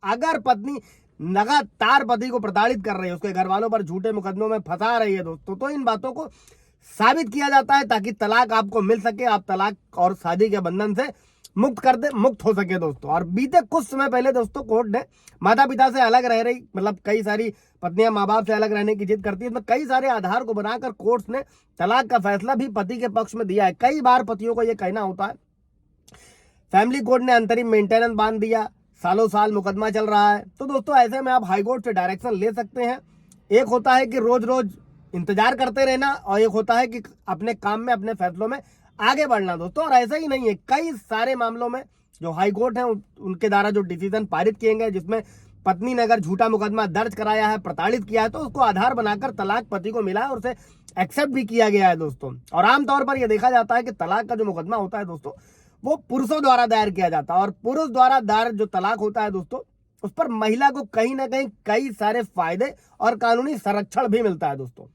अगर पत्नी लगातार पति को प्रताड़ित कर रही है, उसके घर वालों पर झूठे मुकदमों में फंसा रही है दोस्तों, तो इन बातों को साबित किया जाता है ताकि तलाक आपको मिल सके, आप तलाक और शादी के बंधन से मुक्त हो सके दोस्तों। और बीते कुछ समय पहले दोस्तों कोर्ट ने माता पिता से अलग रह रही, मतलब कई सारी पत्नियां माँ बाप से अलग रहने की जिद करती है, तो कई सारे आधार को बनाकर कोर्ट ने तलाक का फैसला भी पति के पक्ष में दिया है। कई बार पतियों को यह कहना होता है फैमिली कोर्ट ने अंतरिम मेंटेनेंस बांध दिया, सालों साल मुकदमा चल रहा है। तो दोस्तों ऐसे में आप हाई कोर्ट से डायरेक्शन ले सकते हैं। एक होता है कि रोज रोज इंतजार करते रहना, और एक होता है कि अपने काम में अपने फैसलों में आगे बढ़ना दोस्तों। और ऐसा ही नहीं है, कई सारे मामलों में जो हाई कोर्ट है उनके द्वारा जो डिसीजन पारित किए गए, जिसमें पत्नी ने अगर झूठा मुकदमा दर्ज कराया है, प्रताड़ित किया है, तो उसको आधार बनाकर तलाक पति को मिला है और उसे एक्सेप्ट भी किया गया है दोस्तों। और आमतौर पर यह देखा जाता है कि तलाक का जो मुकदमा होता है दोस्तों, वो पुरुषों द्वारा दायर किया जाता है, और पुरुष द्वारा दायर जो तलाक होता है दोस्तों, उस पर महिला को कहीं ना कहीं कई सारे फायदे और कानूनी संरक्षण भी मिलता है दोस्तों।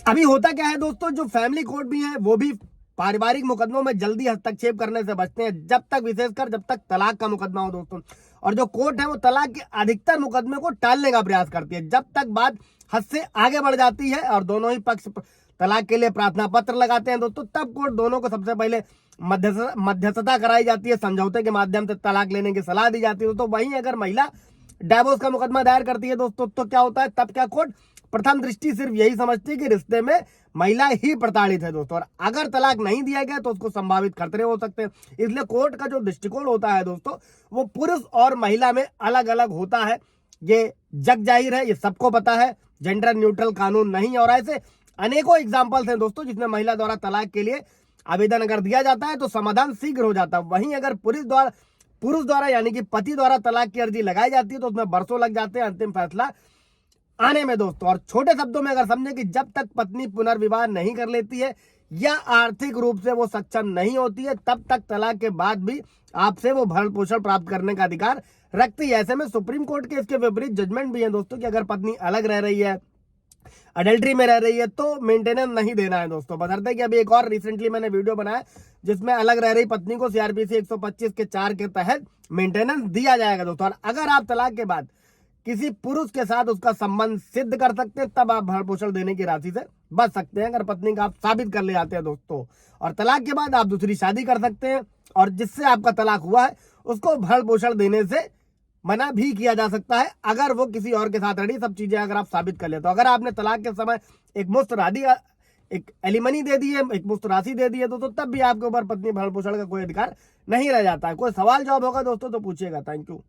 अभी होता क्या है दोस्तों, जो फैमिली कोर्ट भी है वो भी पारिवारिक मुकदमों में जल्दी हस्तक्षेप करने से बचते हैं, विशेषकर जब तक तलाक का मुकदमा हो दोस्तों। और जो कोर्ट है वो तलाक के अधिकतर मुकदमे को टालने का प्रयास करती है, जब तक बात हद से आगे बढ़ जाती है और दोनों ही पक्ष तलाक के लिए प्रार्थना पत्र लगाते हैं दोस्तों, तब कोर्ट दोनों को सबसे पहले मध्यस्थता कराई जाती है, समझौते के माध्यम से तलाक लेने की सलाह दी जाती है। तो वहीं अगर महिला डिवोर्स का मुकदमा दायर करती है दोस्तों, तो क्या होता है, तब क्या कोर्ट प्रथम दृष्टि सिर्फ यही समझती है कि रिश्ते में महिला ही प्रताड़ित है दोस्तों, और अगर तलाक नहीं दिया गया तो उसको संभावित खतरे हो सकते हैं। इसलिए कोर्ट का जो दृष्टिकोण होता है दोस्तों, वो पुरुष और महिला में अलग अलग होता है। ये जग जाहिर है, ये सबको पता है, जेंडर न्यूट्रल कानून नहीं है। और ऐसे अनेकों एग्जाम्पल्स हैं दोस्तों जिसमें महिला द्वारा तलाक के लिए आवेदन अगर दिया जाता है तो समाधान शीघ्र हो जाता है। वहीं अगर पुरुष द्वारा यानी कि पति द्वारा तलाक की अर्जी लगाई जाती है तो उसमें बरसों लग जाते हैं अंतिम फैसला आने में दोस्तों। और छोटे शब्दों में अगर समझे कि जब तक पत्नी पुनर्विवाह नहीं कर लेती है या आर्थिक रूप से वो सक्षम नहीं होती है, तब तक तलाक के बाद भी आपसे वो भरण पोषण प्राप्त करने का अधिकार रखती है। ऐसे में सुप्रीम कोर्ट के इसके विपरीत जजमेंट भी है दोस्तों कि अगर पत्नी अलग रह रही है, अडल्ट्री में रह रही है, तो मेंटेनेंस नहीं देना है दोस्तों। बता कि अभी एक और रिसेंटली मैंने वीडियो बनाया जिसमें अलग रह रही पत्नी को सीआरपीसी 125 के 4 के तहत मेंटेनेंस दिया जाएगा दोस्तों। और अगर आप तलाक के बाद किसी पुरुष के साथ उसका संबंध सिद्ध कर सकते हैं, तब आप भरण पोषण देने की राशि से बच सकते हैं, अगर पत्नी का आप साबित कर ले जाते हैं दोस्तों। और तलाक के बाद आप दूसरी शादी कर सकते हैं, और जिससे आपका तलाक हुआ है उसको भरण पोषण देने से मना भी किया जा सकता है, अगर वो किसी और के साथ रही। सब चीजें अगर आप साबित कर ले, तो अगर आपने तलाक के समय एक मुफ्त राशि, एक एलिमनी दे दी है, एक मुफ्त राशि दे दी है दोस्तों, तब भी आपके ऊपर पत्नी भरण पोषण का कोई अधिकार नहीं रह जाता है। कोई सवाल जवाब होगा दोस्तों तो पूछिएगा। Thank you.